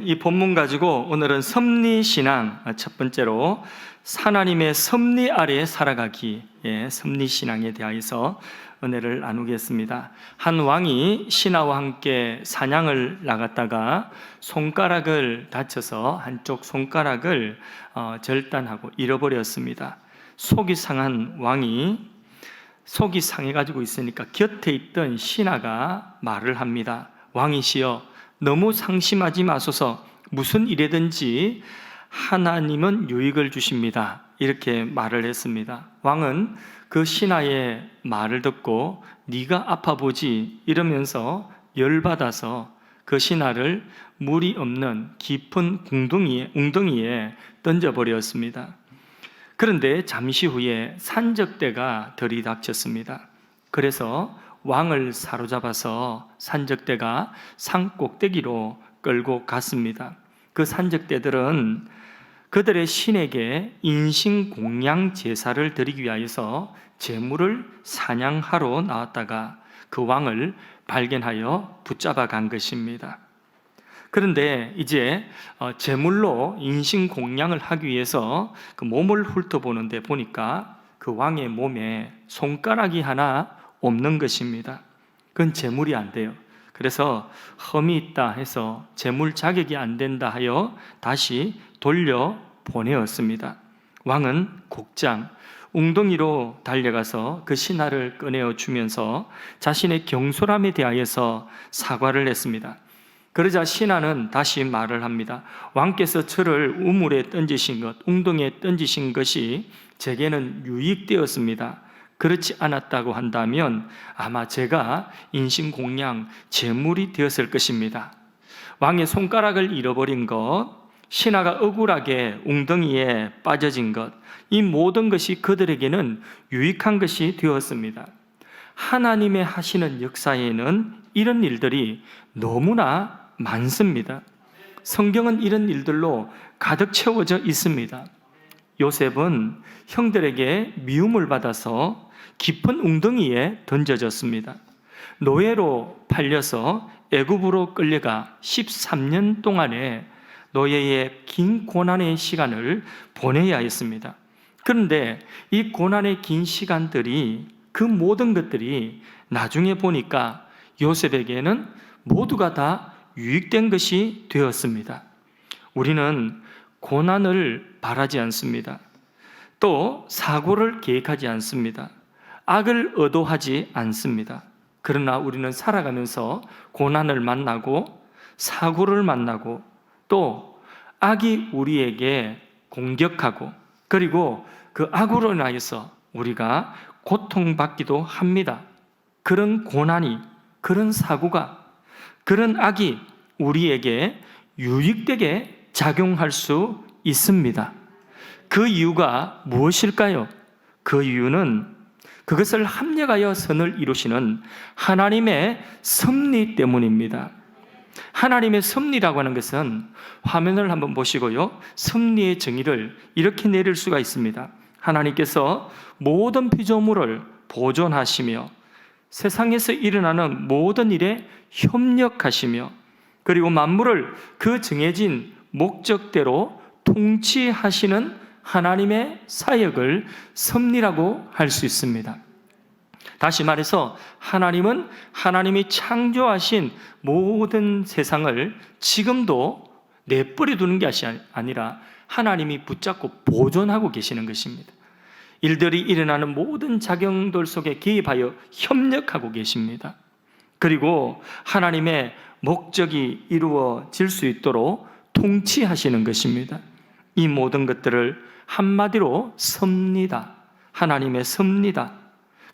이 본문 가지고 오늘은 섭리신앙, 첫 번째로 하나님의 섭리 아래에 살아가기, 섭리신앙에 대하여서 은혜를 나누겠습니다. 한 왕이 신하와 함께 사냥을 나갔다가 손가락을 다쳐서 한쪽 손가락을 절단하고 잃어버렸습니다. 속이 상한 왕이 속이 상해가지고 있으니까 곁에 있던 신하가 말을 합니다. 왕이시여, 너무 상심하지 마소서. 무슨 일이든지 하나님은 유익을 주십니다. 이렇게 말을 했습니다. 왕은 그 신하의 말을 듣고 네가 아파보지 이러면서 열받아서 그 신하를 물이 없는 깊은 웅덩이에 던져버렸습니다. 그런데 잠시 후에 산적대가 들이닥쳤습니다. 그래서 왕을 사로잡아서 산적대가 산 꼭대기로 끌고 갔습니다. 그 산적대들은 그들의 신에게 인신공양 제사를 드리기 위하여서 제물을 사냥하러 나왔다가 그 왕을 발견하여 붙잡아 간 것입니다. 그런데 이제 제물로 인신공양을 하기 위해서 그 몸을 훑어보는데 보니까 그 왕의 몸에 손가락이 하나 없는 것입니다. 그건 제물이 안 돼요. 그래서 흠이 있다 해서 제물 자격이 안 된다 하여 다시 돌려 보내었습니다. 왕은 곧장 웅덩이로 달려가서 그 신하를 꺼내어 주면서 자신의 경솔함에 대하여서 사과를 했습니다. 그러자 신하는 다시 말을 합니다. 왕께서 저를 우물에 던지신 것, 웅덩이에 던지신 것이 제게는 유익되었습니다. 그렇지 않았다고 한다면 아마 제가 인신공양 제물이 되었을 것입니다. 왕의 손가락을 잃어버린 것, 신하가 억울하게 웅덩이에 빠져진 것, 이 모든 것이 그들에게는 유익한 것이 되었습니다. 하나님의 하시는 역사에는 이런 일들이 너무나 많습니다. 성경은 이런 일들로 가득 채워져 있습니다. 요셉은 형들에게 미움을 받아서 깊은 웅덩이에 던져졌습니다. 노예로 팔려서 애굽으로 끌려가 13년 동안의 노예의 긴 고난의 시간을 보내야 했습니다. 그런데 이 고난의 긴 시간들이, 그 모든 것들이 나중에 보니까 요셉에게는 모두가 다 유익된 것이 되었습니다. 우리는 고난을 바라지 않습니다. 또 사고를 계획하지 않습니다. 악을 의도하지 않습니다. 그러나 우리는 살아가면서 고난을 만나고 사고를 만나고 또 악이 우리에게 공격하고 그리고 그 악으로 인하여서 우리가 고통받기도 합니다. 그런 고난이, 그런 사고가, 그런 악이 우리에게 유익되게 작용할 수 있습니다. 그 이유가 무엇일까요? 그 이유는 그것을 합력하여 선을 이루시는 하나님의 섭리 때문입니다. 하나님의 섭리라고 하는 것은 화면을 한번 보시고요, 섭리의 정의를 이렇게 내릴 수가 있습니다. 하나님께서 모든 피조물을 보존하시며 세상에서 일어나는 모든 일에 협력하시며 그리고 만물을 그 정해진 목적대로 통치하시는 하나님의 사역을 섭리라고 할 수 있습니다. 다시 말해서 하나님은 하나님이 창조하신 모든 세상을 지금도 내버려 두는 것이 아니라 하나님이 붙잡고 보존하고 계시는 것입니다. 일들이 일어나는 모든 작용들 속에 개입하여 협력하고 계십니다. 그리고 하나님의 목적이 이루어질 수 있도록 통치하시는 것입니다. 이 모든 것들을 한마디로 섭리다, 하나님의 섭리다.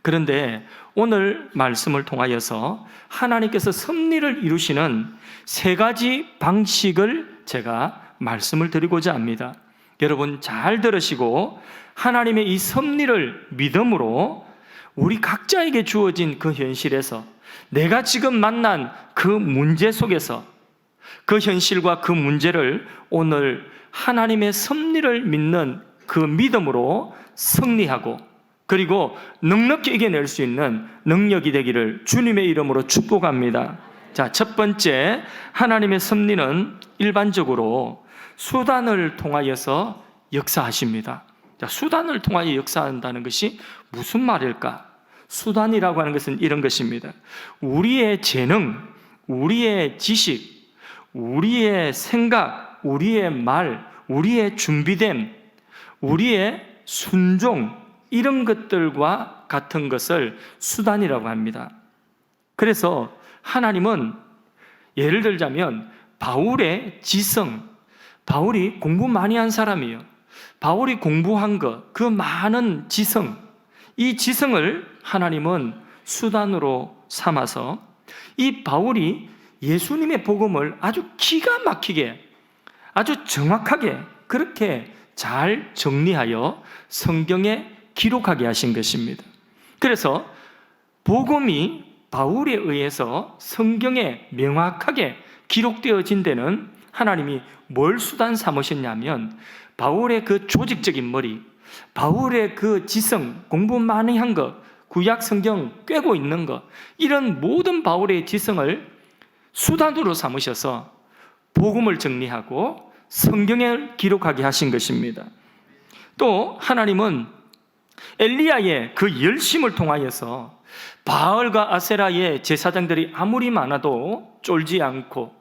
그런데 오늘 말씀을 통하여서 하나님께서 섭리를 이루시는 세 가지 방식을 제가 말씀을 드리고자 합니다. 여러분 잘 들으시고 하나님의 이 섭리를 믿음으로 우리 각자에게 주어진 그 현실에서, 내가 지금 만난 그 문제 속에서 그 현실과 그 문제를 오늘 하나님의 섭리를 믿는 그 믿음으로 승리하고 그리고 넉넉히 이겨낼 수 있는 능력이 되기를 주님의 이름으로 축복합니다. 자, 첫 번째, 하나님의 섭리는 일반적으로 수단을 통하여서 역사하십니다. 자, 수단을 통하여 역사한다는 것이 무슨 말일까? 수단이라고 하는 것은 이런 것입니다. 우리의 재능, 우리의 지식, 우리의 생각, 우리의 말, 우리의 준비됨, 우리의 순종, 이런 것들과 같은 것을 수단이라고 합니다. 그래서 하나님은 예를 들자면 바울의 지성, 바울이 공부 많이 한 사람이에요. 바울이 공부한 것, 그 많은 지성, 이 지성을 하나님은 수단으로 삼아서 이 바울이 예수님의 복음을 아주 기가 막히게, 아주 정확하게 그렇게 잘 정리하여 성경에 기록하게 하신 것입니다. 그래서 복음이 바울에 의해서 성경에 명확하게 기록되어진 데는 하나님이 뭘 수단 삼으셨냐면 바울의 그 조직적인 머리, 바울의 그 지성, 공부 많이 한 것, 구약 성경 꿰고 있는 것, 이런 모든 바울의 지성을 수단으로 삼으셔서 복음을 정리하고 성경에 기록하게 하신 것입니다. 또 하나님은 엘리야의 그 열심을 통하여서 바알과 아세라의 제사장들이 아무리 많아도 쫄지 않고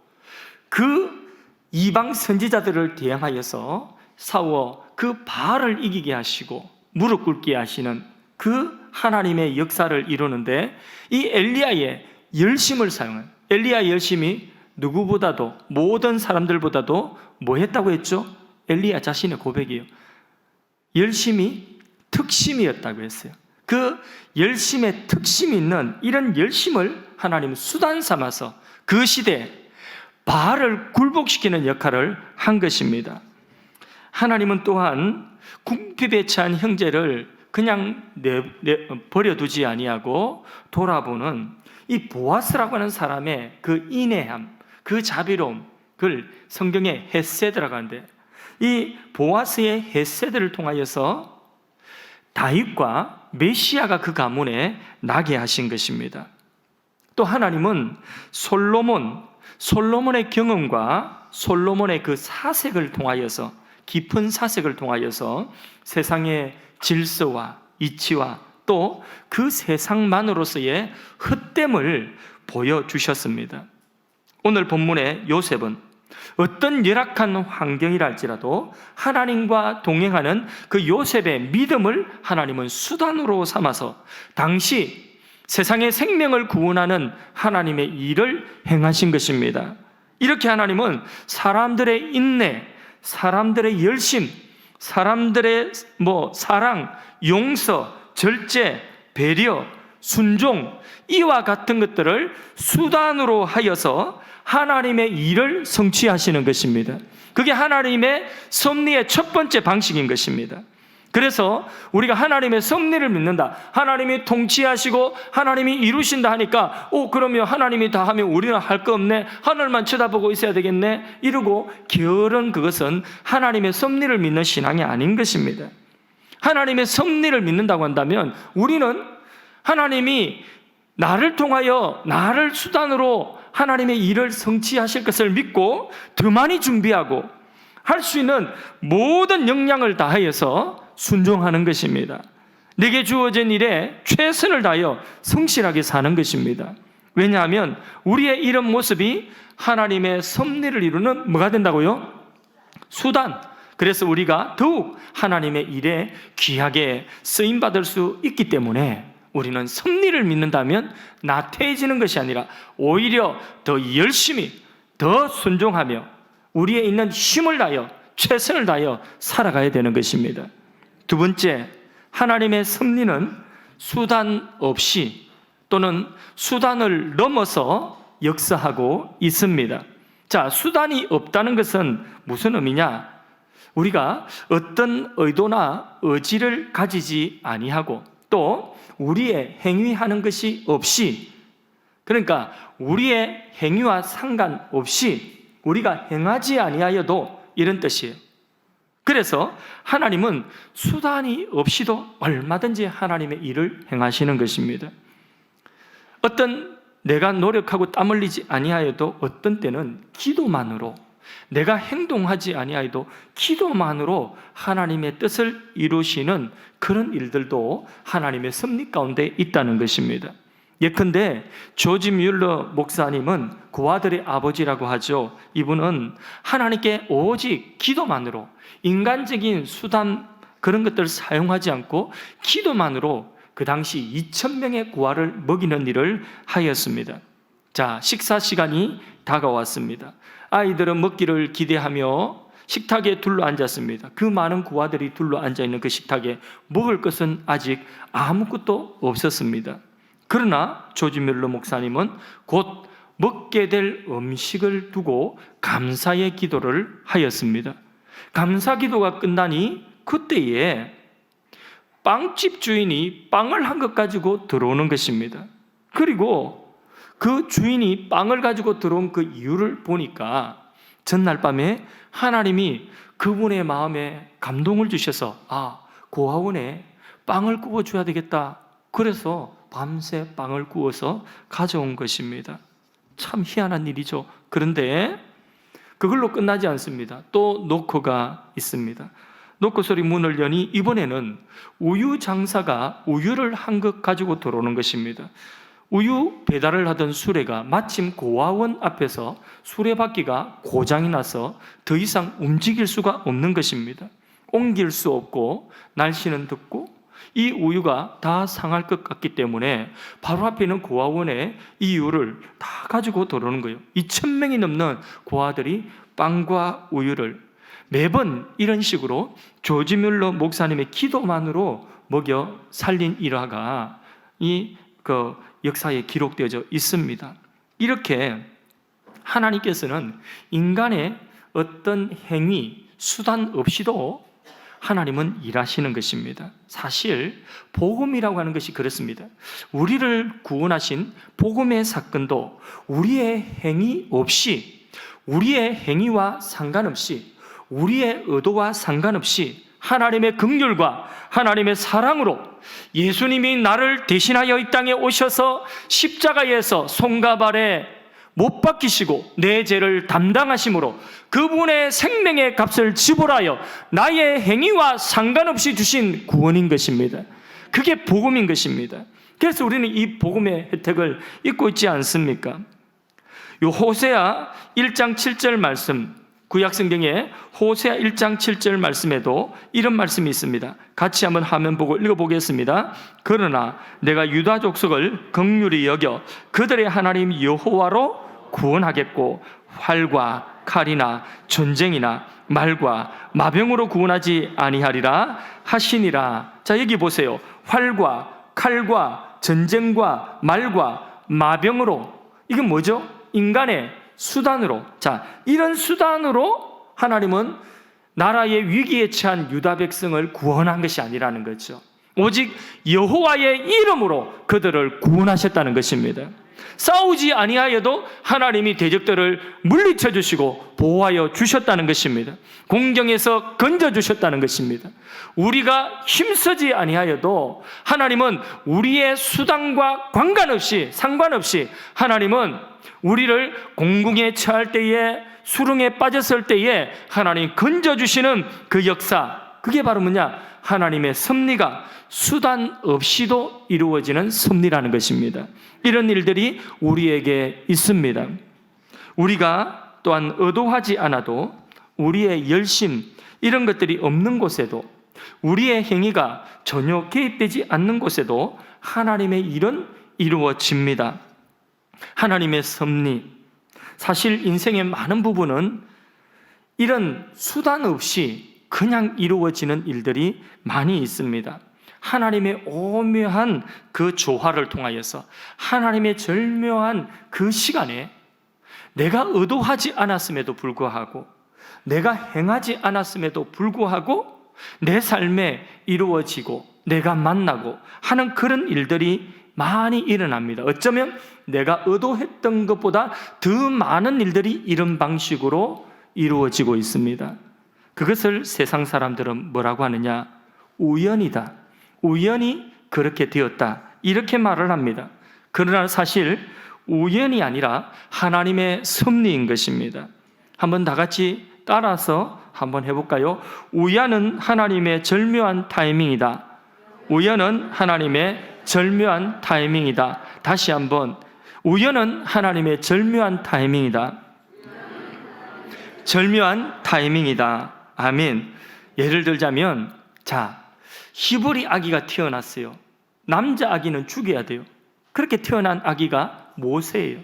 그 이방 선지자들을 대항하여서 싸워 그 바알을 이기게 하시고 무릎 꿇게 하시는 그 하나님의 역사를 이루는데 이 엘리야의 열심을 사용한, 엘리야의 열심이 누구보다도, 모든 사람들보다도 뭐 했다고 했죠? 엘리야 자신의 고백이에요. 열심이 특심이었다고 했어요. 그 열심의 특심이 있는 이런 열심을 하나님은 수단 삼아서 그 시대에 바알을 굴복시키는 역할을 한 것입니다. 하나님은 또한 궁핍에 처한 형제를 그냥 버려두지 아니하고 돌아보는 이 보아스라고 하는 사람의 그 인내함, 그 자비로움, 그걸 성경에 헤세드라고 하는데 이 보아스의 헤세드를 통하여서 다윗과 메시아가 그 가문에 나게 하신 것입니다. 또 하나님은 솔로몬의 경험과 솔로몬의 그 사색을 통하여서, 깊은 사색을 통하여서 세상의 질서와 이치와 또 그 세상만으로서의 헛됨을 보여주셨습니다. 오늘 본문의 요셉은 어떤 열악한 환경이라 할지라도 하나님과 동행하는 그 요셉의 믿음을 하나님은 수단으로 삼아서 당시 세상의 생명을 구원하는 하나님의 일을 행하신 것입니다. 이렇게 하나님은 사람들의 인내, 사람들의 열심, 사람들의 사랑, 용서, 절제, 배려, 순종, 이와 같은 것들을 수단으로 하여서 하나님의 일을 성취하시는 것입니다. 그게 하나님의 섭리의 첫 번째 방식인 것입니다. 그래서 우리가 하나님의 섭리를 믿는다, 하나님이 통치하시고 하나님이 이루신다 하니까 그러면 하나님이 다 하면 우리는 할 거 없네, 하늘만 쳐다보고 있어야 되겠네, 이러고 게으른 그것은 하나님의 섭리를 믿는 신앙이 아닌 것입니다. 하나님의 섭리를 믿는다고 한다면 우리는 하나님이 나를 통하여, 나를 수단으로 하나님의 일을 성취하실 것을 믿고 더 많이 준비하고 할 수 있는 모든 역량을 다하여서 순종하는 것입니다. 내게 주어진 일에 최선을 다하여 성실하게 사는 것입니다. 왜냐하면 우리의 이런 모습이 하나님의 섭리를 이루는 뭐가 된다고요? 수단. 그래서 우리가 더욱 하나님의 일에 귀하게 쓰임받을 수 있기 때문에 우리는 섭리를 믿는다면 나태해지는 것이 아니라 오히려 더 열심히, 더 순종하며 우리의 있는 힘을 다하여, 최선을 다하여 살아가야 되는 것입니다. 두 번째, 하나님의 섭리는 수단 없이 또는 수단을 넘어서 역사하고 있습니다. 자, 수단이 없다는 것은 무슨 의미냐? 우리가 어떤 의도나 의지를 가지지 아니하고 또 우리의 행위하는 것이 없이, 그러니까 우리의 행위와 상관없이 우리가 행하지 아니하여도, 이런 뜻이에요. 그래서 하나님은 수단이 없이도 얼마든지 하나님의 일을 행하시는 것입니다. 어떤 내가 노력하고 땀 흘리지 아니하여도 어떤 때는 기도만으로, 내가 행동하지 아니하여도 기도만으로 하나님의 뜻을 이루시는 그런 일들도 하나님의 섭리 가운데 있다는 것입니다. 예컨대 조지 뮬러 목사님은 고아들의 아버지라고 하죠. 이분은 하나님께 오직 기도만으로, 인간적인 수단 그런 것들을 사용하지 않고 기도만으로 그 당시 2,000명의 고아를 먹이는 일을 하였습니다. 자, 식사 시간이 다가왔습니다. 아이들은 먹기를 기대하며 식탁에 둘러앉았습니다. 그 많은 고아들이 둘러앉아 있는 그 식탁에 먹을 것은 아직 아무것도 없었습니다. 그러나 조지 뮬러 목사님은 곧 먹게 될 음식을 두고 감사의 기도를 하였습니다. 감사 기도가 끝나니 그때에 빵집 주인이 빵을 한 것 가지고 들어오는 것입니다. 그리고 그 주인이 빵을 가지고 들어온 그 이유를 보니까 전날 밤에 하나님이 그분의 마음에 감동을 주셔서 고아원에 빵을 구워줘야 되겠다. 그래서 밤새 빵을 구워서 가져온 것입니다. 참 희한한 일이죠. 그런데 그걸로 끝나지 않습니다. 또 노크가 있습니다. 노크 소리 문을 여니 이번에는 우유 장사가 우유를 한 것 가지고 들어오는 것입니다. 우유 배달을 하던 수레가 마침 고아원 앞에서 수레바퀴가 고장이 나서 더 이상 움직일 수가 없는 것입니다. 옮길 수 없고 날씨는 덥고 이 우유가 다 상할 것 같기 때문에 바로 앞에 있는 고아원에 이 우유를 다 가지고 들어오는 거예요. 2,000명이 넘는 고아들이 빵과 우유를 매번 이런 식으로 조지 뮬러 목사님의 기도만으로 먹여 살린 일화가 그 역사에 기록되어져 있습니다. 이렇게 하나님께서는 인간의 어떤 행위, 수단 없이도 하나님은 일하시는 것입니다. 사실 복음이라고 하는 것이 그렇습니다. 우리를 구원하신 복음의 사건도 우리의 행위 없이, 우리의 행위와 상관없이, 우리의 의도와 상관없이 하나님의 긍휼과 하나님의 사랑으로 예수님이 나를 대신하여 이 땅에 오셔서 십자가에서 손과 발에 못 박히시고 내 죄를 담당하심으로 그분의 생명의 값을 지불하여 나의 행위와 상관없이 주신 구원인 것입니다. 그게 복음인 것입니다. 그래서 우리는 이 복음의 혜택을 잊고 있지 않습니까? 요 호세아 1장 7절 말씀, 구약성경에 호세아 1장 7절 말씀에도 이런 말씀이 있습니다. 같이 한번 화면 보고 읽어보겠습니다. 그러나 내가 유다 족속을 긍휼히 여겨 그들의 하나님 여호와로 구원하겠고 활과 칼이나 전쟁이나 말과 마병으로 구원하지 아니하리라 하시니라. 자, 여기 보세요. 활과 칼과 전쟁과 말과 마병으로, 이건 뭐죠? 인간의 수단으로. 자, 이런 수단으로 하나님은 나라의 위기에 처한 유다 백성을 구원한 것이 아니라는 거죠. 오직 여호와의 이름으로 그들을 구원하셨다는 것입니다. 싸우지 아니하여도 하나님이 대적들을 물리쳐 주시고 보호하여 주셨다는 것입니다. 공경에서 건져 주셨다는 것입니다. 우리가 힘쓰지 아니하여도 하나님은 우리의 수단과 상관없이 하나님은 우리를 공궁에 처할 때에, 수렁에 빠졌을 때에 하나님 건져주시는 그 역사, 그게 바로 뭐냐? 하나님의 섭리가 수단 없이도 이루어지는 섭리라는 것입니다. 이런 일들이 우리에게 있습니다. 우리가 또한 의도하지 않아도 우리의 열심, 이런 것들이 없는 곳에도, 우리의 행위가 전혀 개입되지 않는 곳에도 하나님의 일은 이루어집니다. 하나님의 섭리, 사실 인생의 많은 부분은 이런 수단 없이 그냥 이루어지는 일들이 많이 있습니다. 하나님의 오묘한 그 조화를 통하여서, 하나님의 절묘한 그 시간에 내가 의도하지 않았음에도 불구하고, 내가 행하지 않았음에도 불구하고 내 삶에 이루어지고 내가 만나고 하는 그런 일들이 많이 일어납니다. 어쩌면 내가 의도했던 것보다 더 많은 일들이 이런 방식으로 이루어지고 있습니다. 그것을 세상 사람들은 뭐라고 하느냐? 우연이다. 우연히 그렇게 되었다. 이렇게 말을 합니다. 그러나 사실 우연이 아니라 하나님의 섭리인 것입니다. 한번 다 같이 따라서 한번 해볼까요? 우연은 하나님의 절묘한 타이밍이다. 우연은 하나님의 절묘한 타이밍이다. 다시 한번, 우연은 하나님의 절묘한 타이밍이다. 절묘한 타이밍이다. 아멘. 예를 들자면, 자, 히브리 아기가 태어났어요. 남자 아기는 죽여야 돼요. 그렇게 태어난 아기가 모세예요.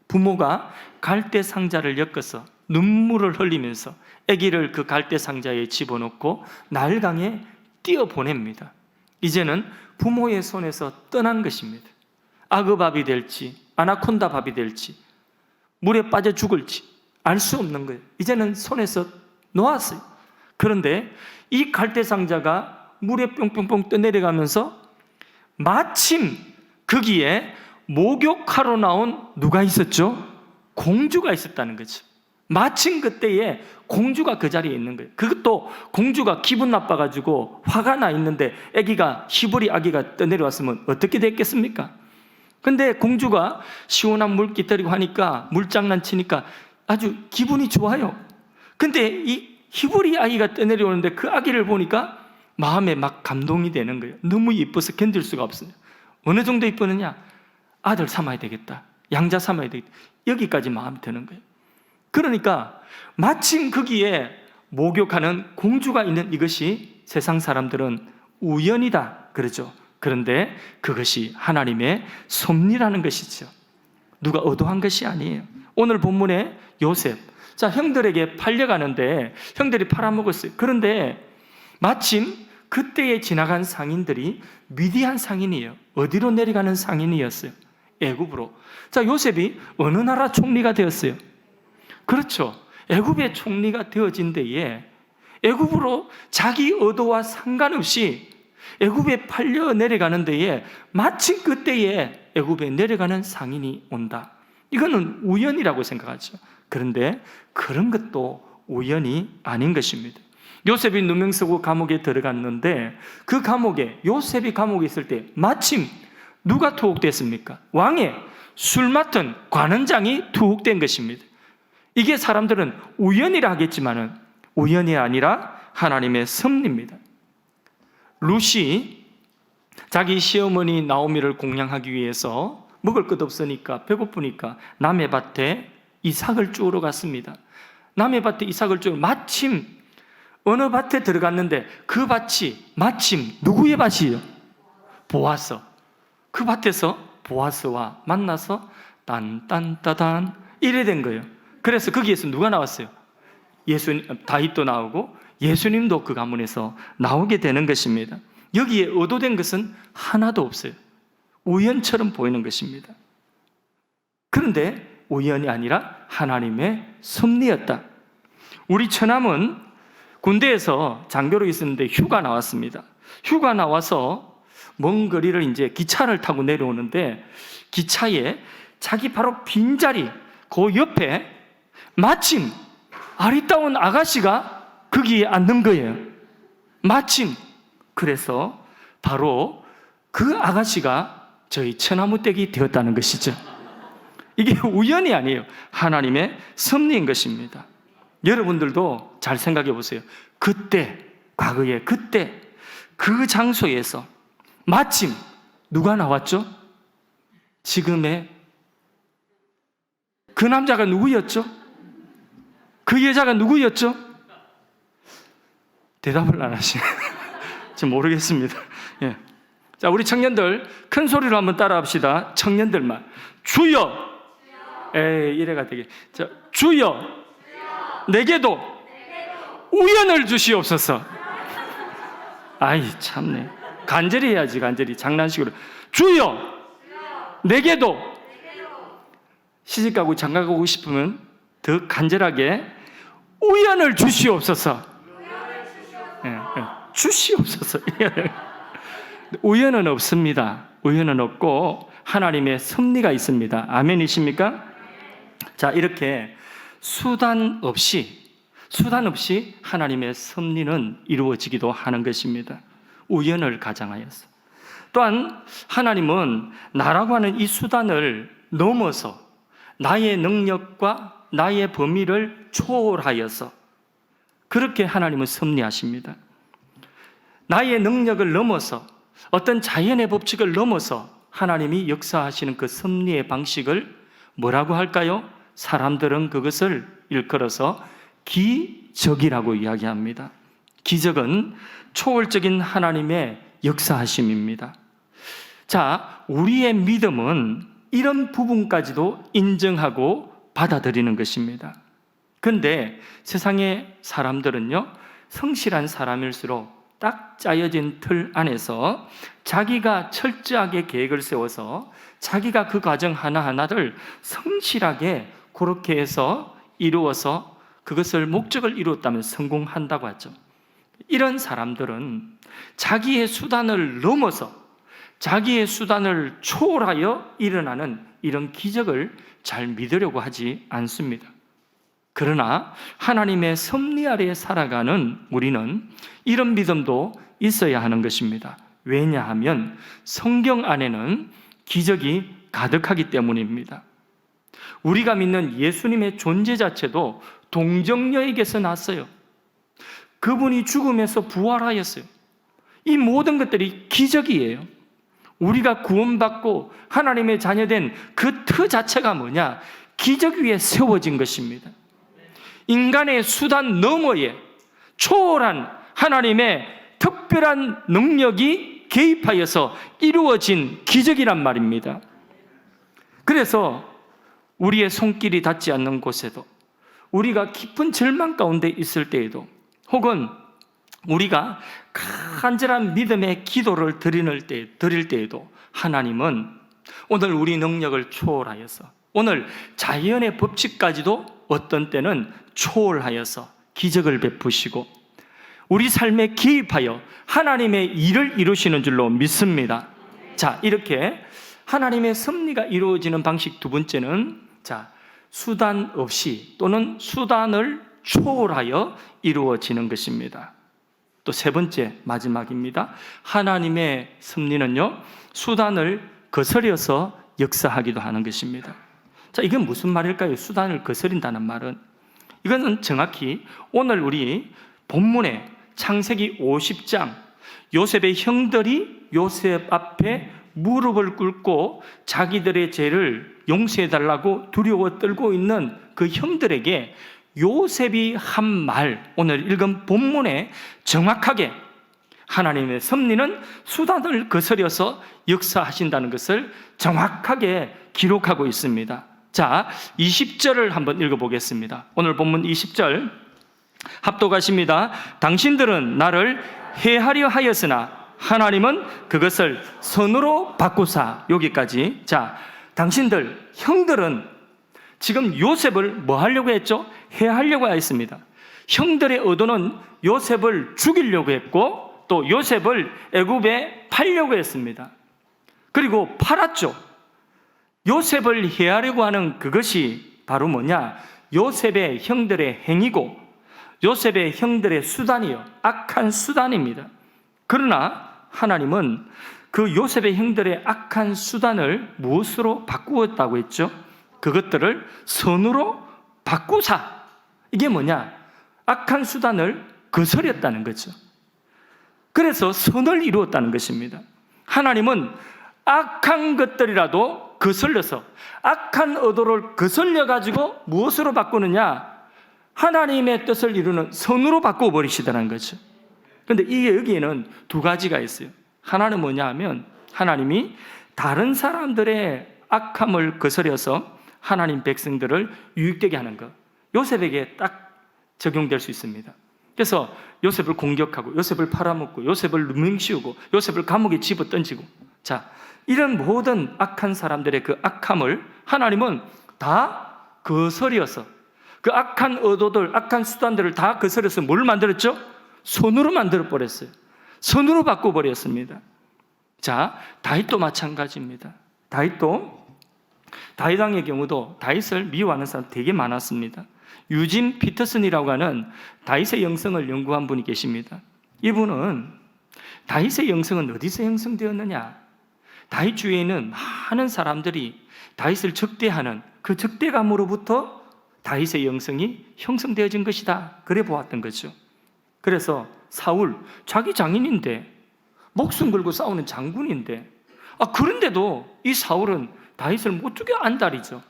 부모가 갈대 상자를 엮어서 눈물을 흘리면서 아기를 그 갈대 상자에 집어넣고 날강에 띄어보냅니다. 이제는 부모의 손에서 떠난 것입니다. 아그밥이 될지 아나콘다 밥이 될지 물에 빠져 죽을지 알 수 없는 거예요. 이제는 손에서 놓았어요. 그런데 이 갈대 상자가 물에 뿅뿅뿅 떠내려가면서 마침 거기에 목욕하러 나온 누가 있었죠? 공주가 있었다는 거죠. 마침 그때에 공주가 그 자리에 있는 거예요. 그것도 공주가 기분 나빠가지고 화가 나 있는데 아기가, 히브리 아기가 떠내려왔으면 어떻게 됐겠습니까? 근데 공주가 시원한 물 기다리고 하니까, 물장난 치니까 아주 기분이 좋아요. 근데 이 히브리 아기가 떠내려오는데 그 아기를 보니까 마음에 막 감동이 되는 거예요. 너무 예뻐서 견딜 수가 없어요. 어느 정도 예쁘느냐? 아들 삼아야 되겠다, 양자 삼아야 되겠다, 여기까지 마음이 드는 거예요. 그러니까 마침 거기에 목욕하는 공주가 있는 이것이 세상 사람들은 우연이다 그러죠. 그런데 그것이 하나님의 섭리라는 것이죠. 누가 의도한 것이 아니에요. 오늘 본문에 요셉, 자, 형들에게 팔려가는데 형들이 팔아먹었어요. 그런데 마침 그때에 지나간 상인들이 미디안 상인이에요. 어디로 내려가는 상인이었어요? 애굽으로. 자, 요셉이 어느 나라 총리가 되었어요? 그렇죠. 애굽의 총리가 되어진 데에 애굽으로 자기 의도와 상관없이 애굽에 팔려 내려가는 데에 마침 그때에 애굽에 내려가는 상인이 온다. 이거는 우연이라고 생각하죠. 그런데 그런 것도 우연이 아닌 것입니다. 요셉이 누명 쓰고 감옥에 들어갔는데 그 감옥에, 요셉이 감옥에 있을 때 마침 누가 투옥됐습니까? 왕의 술 맡은 관원장이 투옥된 것입니다. 이게 사람들은 우연이라 하겠지만은 우연이 아니라 하나님의 섭리입니다. 룻이 자기 시어머니 나오미를 공양하기 위해서 먹을 것 없으니까, 배고프니까 남의 밭에 이삭을 주우러 갔습니다. 남의 밭에 이삭을 주우러 마침 어느 밭에 들어갔는데 그 밭이 마침 누구의 밭이에요? 보아스. 그 밭에서 보아스와 만나서 딴딴따단 이래 된 거예요. 그래서 거기에서 누가 나왔어요? 예수님, 다윗도 나오고 예수님도 그 가문에서 나오게 되는 것입니다. 여기에 의도된 것은 하나도 없어요. 우연처럼 보이는 것입니다. 그런데 우연이 아니라 하나님의 섭리였다. 우리 처남은 군대에서 장교로 있었는데 휴가 나왔습니다. 휴가 나와서 먼 거리를 이제 기차를 타고 내려오는데 기차에 자기 바로 빈자리 그 옆에 마침 아리따운 아가씨가 거기에 앉는 거예요. 마침. 그래서 바로 그 아가씨가 저희 처나무댁이 되었다는 것이죠. 이게 우연이 아니에요. 하나님의 섭리인 것입니다. 여러분들도 잘 생각해 보세요. 그때, 과거에 그때 그 장소에서 마침 누가 나왔죠? 지금의 그 남자가 누구였죠? 그 여자가 누구였죠? 대답을 안 하시네. 저 모르겠습니다. 예. 자, 우리 청년들 큰 소리로 한번 따라합시다. 청년들만. 주여. 에이, 이래가 되게. 자, 주여. 내게도 우연을 주시옵소서. 아이, 참네. 간절히 해야지, 간절히. 장난식으로. 주여. 내게도. 시집가고 장가가고 싶으면 더 간절하게 우연을 주시옵소서. 주시옵소서. 우연은 없습니다. 우연은 없고 하나님의 섭리가 있습니다. 아멘이십니까? 자, 이렇게 수단 없이 하나님의 섭리는 이루어지기도 하는 것입니다. 우연을 가장하여서. 또한 하나님은 나라고 하는 이 수단을 넘어서 나의 능력과 나의 범위를 초월하여서 그렇게 하나님은 섭리하십니다. 나의 능력을 넘어서 어떤 자연의 법칙을 넘어서 하나님이 역사하시는 그 섭리의 방식을 뭐라고 할까요? 사람들은 그것을 일컬어서 기적이라고 이야기합니다. 기적은 초월적인 하나님의 역사하심입니다. 자, 우리의 믿음은 이런 부분까지도 인정하고 받아들이는 것입니다. 그런데 세상의 사람들은요, 성실한 사람일수록 딱 짜여진 틀 안에서 자기가 철저하게 계획을 세워서 자기가 그 과정 하나하나를 성실하게 그렇게 해서 이루어서 그것을 목적을 이루었다면 성공한다고 하죠. 이런 사람들은 자기의 수단을 넘어서 자기의 수단을 초월하여 일어나는 이런 기적을 잘 믿으려고 하지 않습니다. 그러나 하나님의 섭리 아래에 살아가는 우리는 이런 믿음도 있어야 하는 것입니다. 왜냐하면 성경 안에는 기적이 가득하기 때문입니다. 우리가 믿는 예수님의 존재 자체도 동정녀에게서 났어요. 그분이 죽음에서 부활하였어요. 이 모든 것들이 기적이에요. 우리가 구원받고 하나님의 자녀된 그 트 자체가 뭐냐? 기적 위에 세워진 것입니다. 인간의 수단 너머에 초월한 하나님의 특별한 능력이 개입하여서 이루어진 기적이란 말입니다. 그래서 우리의 손길이 닿지 않는 곳에도, 우리가 깊은 절망 가운데 있을 때에도, 혹은 우리가 간절한 믿음의 기도를 드릴 때에도 하나님은 오늘 우리 능력을 초월하여서, 오늘 자연의 법칙까지도 어떤 때는 초월하여서 기적을 베푸시고 우리 삶에 개입하여 하나님의 일을 이루시는 줄로 믿습니다. 자, 이렇게 하나님의 섭리가 이루어지는 방식 두 번째는, 자, 수단 없이 또는 수단을 초월하여 이루어지는 것입니다. 또 세 번째, 마지막입니다. 하나님의 섭리는요, 수단을 거스려서 역사하기도 하는 것입니다. 자, 이게 무슨 말일까요? 수단을 거스린다는 말은, 이거는 정확히 오늘 우리 본문에 창세기 50장 요셉의 형들이 요셉 앞에 무릎을 꿇고 자기들의 죄를 용서해달라고 두려워 떨고 있는 그 형들에게 요셉이 한 말, 오늘 읽은 본문에 정확하게 하나님의 섭리는 수단을 거스려서 역사하신다는 것을 정확하게 기록하고 있습니다. 자, 20절을 한번 읽어보겠습니다. 오늘 본문 20절 합독하십니다. 당신들은 나를 해하려 하였으나 하나님은 그것을 선으로 바꾸사. 여기까지. 자, 당신들, 형들은 지금 요셉을 뭐 하려고 했죠? 해하려고 했습니다. 형들의 의도는 요셉을 죽이려고 했고 또 요셉을 애굽에 팔려고 했습니다. 그리고 팔았죠. 요셉을 해하려고 하는 그것이 바로 뭐냐? 요셉의 형들의 행위고 요셉의 형들의 수단이요, 악한 수단입니다. 그러나 하나님은 그 요셉의 형들의 악한 수단을 무엇으로 바꾸었다고 했죠? 그것들을 선으로 바꾸사. 이게 뭐냐? 악한 수단을 거스렸다는 거죠. 그래서 선을 이루었다는 것입니다. 하나님은 악한 것들이라도 거슬려서, 악한 의도를 거슬려가지고 무엇으로 바꾸느냐? 하나님의 뜻을 이루는 선으로 바꿔버리시다는 거죠. 그런데 이게 여기에는 두 가지가 있어요. 하나는 뭐냐 하면, 하나님이 다른 사람들의 악함을 거스려서 하나님 백성들을 유익되게 하는 것, 요셉에게 딱 적용될 수 있습니다. 그래서 요셉을 공격하고 요셉을 팔아먹고 요셉을 누명씌우고 요셉을 감옥에 집어던지고, 자, 이런 모든 악한 사람들의 그 악함을 하나님은 다 거스려서, 그 악한 의도들, 악한 수단들을 다 거스려서 뭘 만들었죠? 손으로 만들어버렸어요. 손으로 바꿔버렸습니다. 자, 다윗도 마찬가지입니다. 다윗 왕의 경우도 다윗을 미워하는 사람 되게 많았습니다. 유진 피터슨이라고 하는 다윗의 영성을 연구한 분이 계십니다. 이분은 다윗의 영성은 어디서 형성되었느냐? 다윗 주위에는 많은 사람들이 다윗을 적대하는 그 적대감으로부터 다윗의 영성이 형성되어진 것이다, 그래 보았던 거죠. 그래서 사울, 자기 장인인데, 목숨 걸고 싸우는 장군인데, 그런데도 이 사울은 다윗을 못 죽여 안달이죠.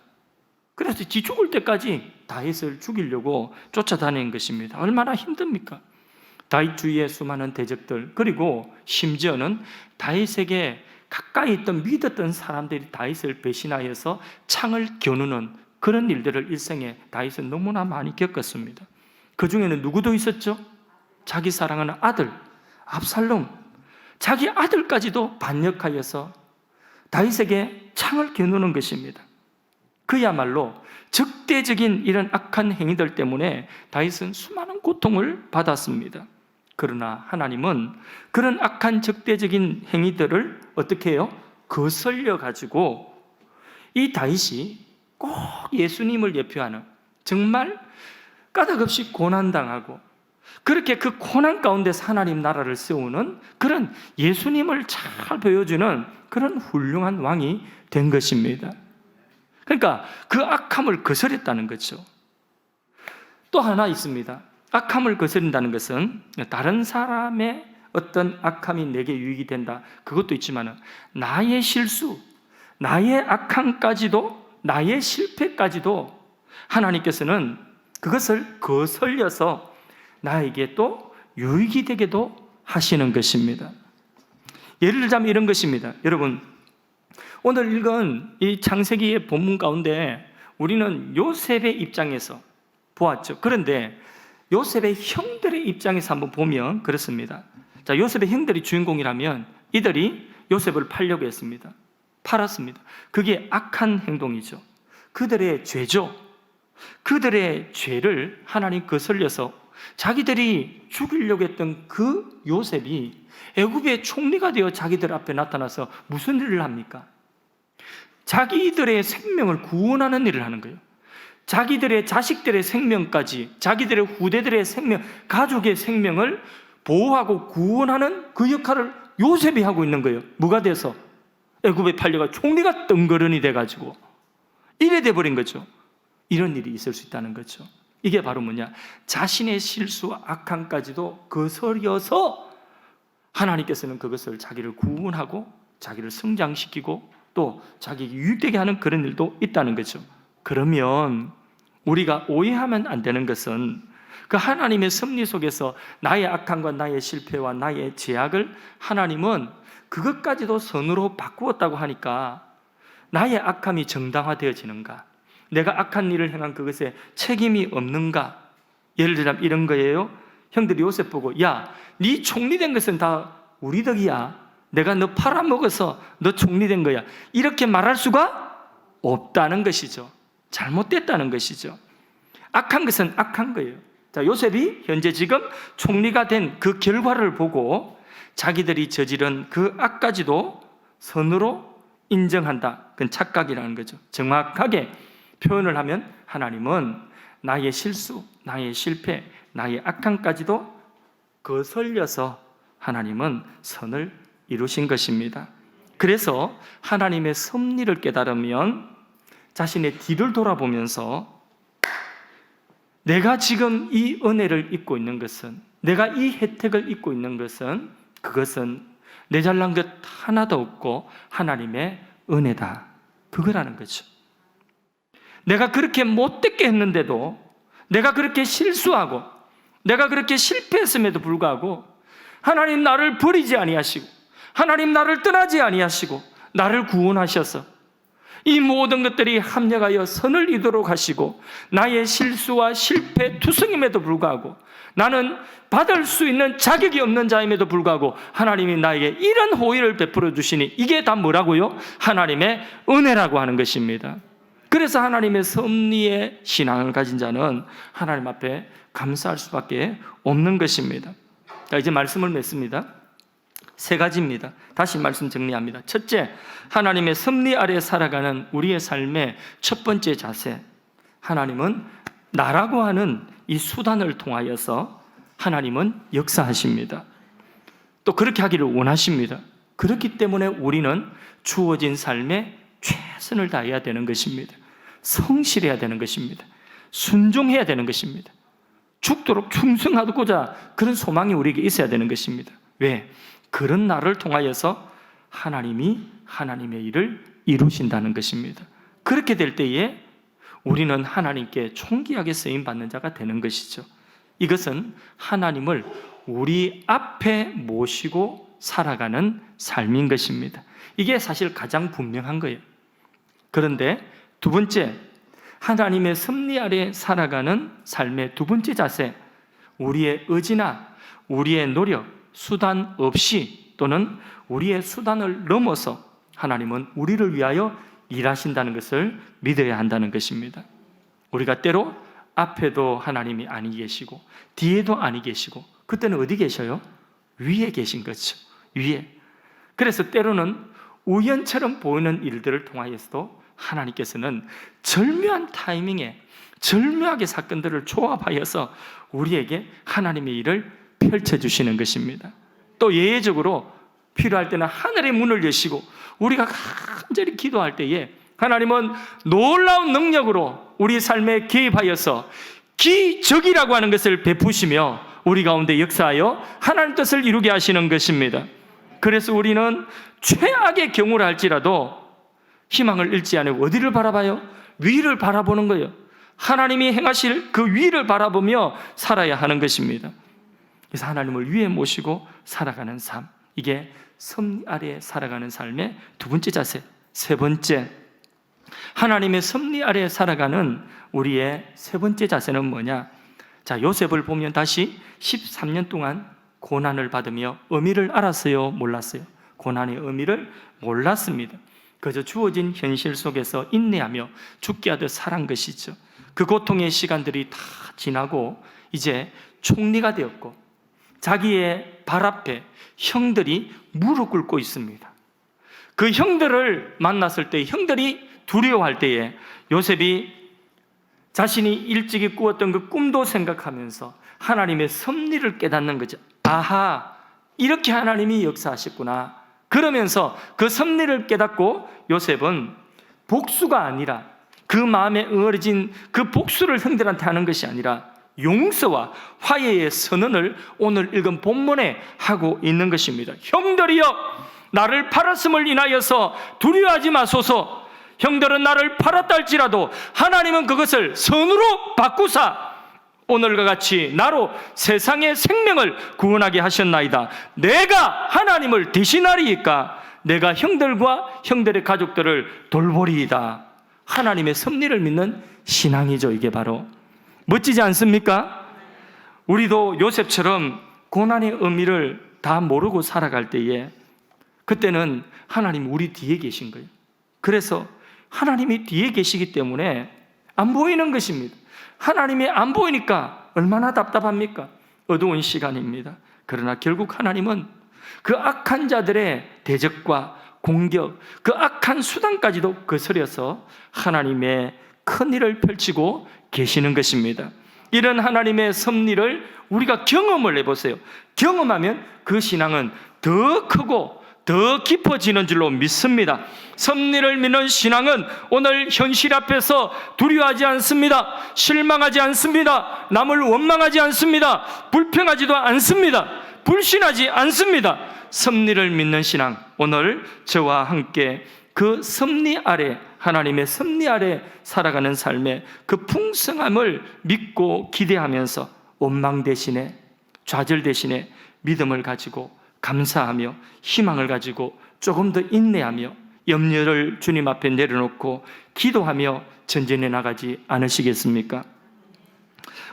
그래서 지 죽을 때까지 다윗을 죽이려고 쫓아다니는 것입니다. 얼마나 힘듭니까? 다윗 주위의 수많은 대적들, 그리고 심지어는 다윗에게 가까이 있던 믿었던 사람들이 다윗을 배신하여서 창을 겨누는 그런 일들을 일생에 다윗은 너무나 많이 겪었습니다. 그 중에는 누구도 있었죠? 자기 사랑하는 아들 압살롬, 자기 아들까지도 반역하여서 다윗에게 창을 겨누는 것입니다. 그야말로 적대적인 이런 악한 행위들 때문에 다윗은 수많은 고통을 받았습니다. 그러나 하나님은 그런 악한 적대적인 행위들을 어떻게 해요? 거슬려 가지고 이 다윗이 꼭 예수님을 예표하는, 정말 까닭없이 고난당하고 그렇게 그 고난 가운데서 하나님 나라를 세우는 그런 예수님을 잘 보여주는 그런 훌륭한 왕이 된 것입니다. 그러니까 그 악함을 거스렸다는 거죠. 또 하나 있습니다. 악함을 거스린다는 것은 다른 사람의 어떤 악함이 내게 유익이 된다, 그것도 있지만 나의 실수, 나의 악함까지도, 나의 실패까지도 하나님께서는 그것을 거슬려서 나에게 또 유익이 되게도 하시는 것입니다. 예를 들자면 이런 것입니다. 여러분, 오늘 읽은 이 창세기의 본문 가운데 우리는 요셉의 입장에서 보았죠. 그런데 요셉의 형들의 입장에서 한번 보면 그렇습니다. 자, 요셉의 형들이 주인공이라면 이들이 요셉을 팔려고 했습니다. 팔았습니다. 그게 악한 행동이죠. 그들의 죄죠. 그들의 죄를 하나님 거슬려서 자기들이 죽이려고 했던 그 요셉이 애굽의 총리가 되어 자기들 앞에 나타나서 무슨 일을 합니까? 자기들의 생명을 구원하는 일을 하는 거예요. 자기들의 자식들의 생명까지, 자기들의 후대들의 생명, 가족의 생명을 보호하고 구원하는 그 역할을 요셉이 하고 있는 거예요. 뭐가 돼서? 애굽에 팔려가 총리가 덩그러니 돼가지고 이래 돼버린 거죠. 이런 일이 있을 수 있다는 거죠. 이게 바로 뭐냐? 자신의 실수와 악함까지도 거스려서 하나님께서는 그것을 자기를 구원하고 자기를 성장시키고 또 자기에게 유익되게 하는 그런 일도 있다는 거죠. 그러면 우리가 오해하면 안 되는 것은 그 하나님의 섭리 속에서 나의 악함과 나의 실패와 나의 죄악을 하나님은 그것까지도 선으로 바꾸었다고 하니까 나의 악함이 정당화되어지는가? 내가 악한 일을 행한 그것에 책임이 없는가? 예를 들자면 이런 거예요. 형들이 요셉 보고, 야, 네 총리 된 것은 다 우리 덕이야. 내가 너 팔아먹어서 너 총리 된 거야. 이렇게 말할 수가 없다는 것이죠. 잘못됐다는 것이죠. 악한 것은 악한 거예요. 자, 요셉이 현재 지금 총리가 된 그 결과를 보고 자기들이 저지른 그 악까지도 선으로 인정한다. 그건 착각이라는 거죠. 정확하게 표현을 하면 하나님은 나의 실수, 나의 실패, 나의 악함까지도 거슬려서 하나님은 선을 이루신 것입니다. 그래서 하나님의 섭리를 깨달으면 자신의 뒤를 돌아보면서 내가 지금 이 은혜를 입고 있는 것은, 내가 이 혜택을 입고 있는 것은, 그것은 내 잘난 것 하나도 없고 하나님의 은혜다, 그거라는 거죠. 내가 그렇게 못됐게 했는데도, 내가 그렇게 실수하고 내가 그렇게 실패했음에도 불구하고 하나님 나를 버리지 아니하시고 하나님 나를 떠나지 아니하시고 나를 구원하셔서 이 모든 것들이 합력하여 선을 이루도록 하시고 나의 실수와 실패 투성임에도 불구하고 나는 받을 수 있는 자격이 없는 자임에도 불구하고 하나님이 나에게 이런 호의를 베풀어 주시니 이게 다 뭐라고요? 하나님의 은혜라고 하는 것입니다. 그래서 하나님의 섭리의 신앙을 가진 자는 하나님 앞에 감사할 수밖에 없는 것입니다. 자, 이제 말씀을 맺습니다. 세 가지입니다. 다시 말씀 정리합니다. 첫째, 하나님의 섭리 아래 살아가는 우리의 삶의 첫 번째 자세, 하나님은 나라고 하는 이 수단을 통하여서 하나님은 역사하십니다. 또 그렇게 하기를 원하십니다. 그렇기 때문에 우리는 주어진 삶에 최선을 다해야 되는 것입니다. 성실해야 되는 것입니다. 순종해야 되는 것입니다. 죽도록 충성하고자 그런 소망이 우리에게 있어야 되는 것입니다. 왜? 그런 나를 통하여서 하나님이 하나님의 일을 이루신다는 것입니다. 그렇게 될 때에 우리는 하나님께 존귀하게 쓰임받는 자가 되는 것이죠. 이것은 하나님을 우리 앞에 모시고 살아가는 삶인 것입니다. 이게 사실 가장 분명한 거예요. 그런데 두 번째, 하나님의 섭리 아래 살아가는 삶의 두 번째 자세, 우리의 의지나 우리의 노력, 수단 없이 또는 우리의 수단을 넘어서 하나님은 우리를 위하여 일하신다는 것을 믿어야 한다는 것입니다. 우리가 때로 앞에도 하나님이 아니 계시고 뒤에도 아니 계시고 그때는 어디 계셔요? 위에 계신 거죠. 위에. 그래서 때로는 우연처럼 보이는 일들을 통하여서도 하나님께서는 절묘한 타이밍에 절묘하게 사건들을 조합하여서 우리에게 하나님의 일을 펼쳐주시는 것입니다. 또 예외적으로 필요할 때는 하늘의 문을 여시고 우리가 간절히 기도할 때에 하나님은 놀라운 능력으로 우리 삶에 개입하여서 기적이라고 하는 것을 베푸시며 우리 가운데 역사하여 하나님 뜻을 이루게 하시는 것입니다. 그래서 우리는 최악의 경우를 할지라도 희망을 잃지 않고 어디를 바라봐요? 위를 바라보는 거예요. 하나님이 행하실 그 위를 바라보며 살아야 하는 것입니다. 그래서 하나님을 위에 모시고 살아가는 삶, 이게 섭리 아래 살아가는 삶의 두 번째 자세. 세 번째, 하나님의 섭리 아래 살아가는 우리의 세 번째 자세는 뭐냐? 자, 요셉을 보면 다시 13년 동안 고난을 받으며 의미를 알았어요? 몰랐어요? 고난의 의미를 몰랐습니다. 그저 주어진 현실 속에서 인내하며 죽게 하듯 살한 것이죠. 그 고통의 시간들이 다 지나고 이제 총리가 되었고 자기의 발 앞에 형들이 무릎 꿇고 있습니다. 그 형들을 만났을 때 형들이 두려워할 때에 요셉이 자신이 일찍이 꾸었던 그 꿈도 생각하면서 하나님의 섭리를 깨닫는 거죠. 아하, 이렇게 하나님이 역사하셨구나. 그러면서 그 섭리를 깨닫고 요셉은 복수가 아니라 그 마음에 응어진 그 복수를 형들한테 하는 것이 아니라 용서와 화해의 선언을 오늘 읽은 본문에 하고 있는 것입니다. 형들이여, 나를 팔았음을 인하여서 두려워하지 마소서. 형들은 나를 팔았다 할지라도 하나님은 그것을 선으로 바꾸사 오늘과 같이 나로 세상의 생명을 구원하게 하셨나이다. 내가 하나님을 대신하리이까 내가 형들과 형들의 가족들을 돌보리이다. 하나님의 섭리를 믿는 신앙이죠. 이게 바로 멋지지 않습니까? 우리도 요셉처럼 고난의 의미를 다 모르고 살아갈 때에 그때는 하나님 우리 뒤에 계신 거예요. 그래서 하나님이 뒤에 계시기 때문에 안 보이는 것입니다. 하나님이 안 보이니까 얼마나 답답합니까? 어두운 시간입니다. 그러나 결국 하나님은 그 악한 자들의 대적과 공격, 그 악한 수단까지도 거스려서 하나님의 큰 일을 펼치고 계시는 것입니다. 이런 하나님의 섭리를 우리가 경험을 해보세요. 경험하면 그 신앙은 더 크고 더 깊어지는 줄로 믿습니다. 섭리를 믿는 신앙은 오늘 현실 앞에서 두려워하지 않습니다. 실망하지 않습니다. 남을 원망하지 않습니다. 불평하지도 않습니다. 불신하지 않습니다. 섭리를 믿는 신앙, 오늘 저와 함께 그 섭리 아래, 하나님의 섭리 아래 살아가는 삶의 그 풍성함을 믿고 기대하면서 원망 대신에, 좌절 대신에 믿음을 가지고 감사하며 희망을 가지고 조금 더 인내하며 염려를 주님 앞에 내려놓고 기도하며 전진해 나가지 않으시겠습니까?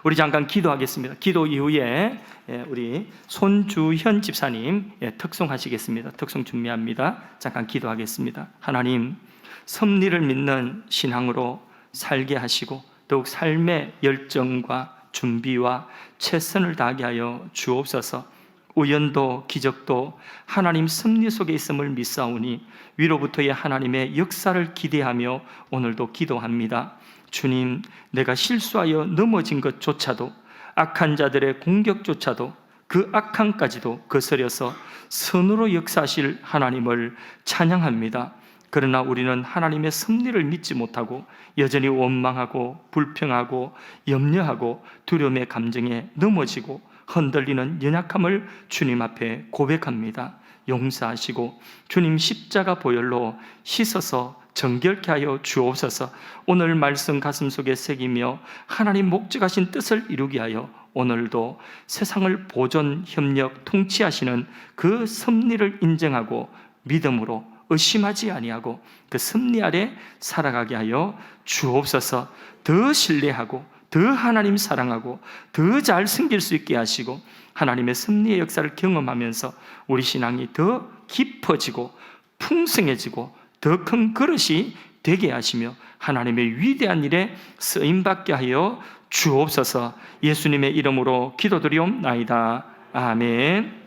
우리 잠깐 기도하겠습니다. 기도 이후에 우리 손주현 집사님 특송하시겠습니다. 특송 준비합니다. 잠깐 기도하겠습니다. 하나님, 섭리를 믿는 신앙으로 살게 하시고 더욱 삶의 열정과 준비와 최선을 다하게 하여 주옵소서. 우연도 기적도 하나님 섭리 속에 있음을 믿사오니 위로부터의 하나님의 역사를 기대하며 오늘도 기도합니다. 주님, 내가 실수하여 넘어진 것조차도, 악한 자들의 공격조차도 그 악함까지도 거스려서 선으로 역사하실 하나님을 찬양합니다. 그러나 우리는 하나님의 섭리를 믿지 못하고 여전히 원망하고 불평하고 염려하고 두려움의 감정에 넘어지고 흔들리는 연약함을 주님 앞에 고백합니다. 용서하시고 주님 십자가 보혈로 씻어서 정결케 하여 주옵소서. 오늘 말씀 가슴속에 새기며 하나님 목적하신 뜻을 이루게 하여 오늘도 세상을 보존, 협력, 통치하시는 그 섭리를 인정하고 믿음으로 의심하지 아니하고 그 섭리 아래 살아가게 하여 주옵소서. 더 신뢰하고 더 하나님 사랑하고 더 잘 섬길 수 있게 하시고 하나님의 섭리의 역사를 경험하면서 우리 신앙이 더 깊어지고 풍성해지고 더 큰 그릇이 되게 하시며 하나님의 위대한 일에 쓰임받게 하여 주옵소서. 예수님의 이름으로 기도드리옵나이다. 아멘.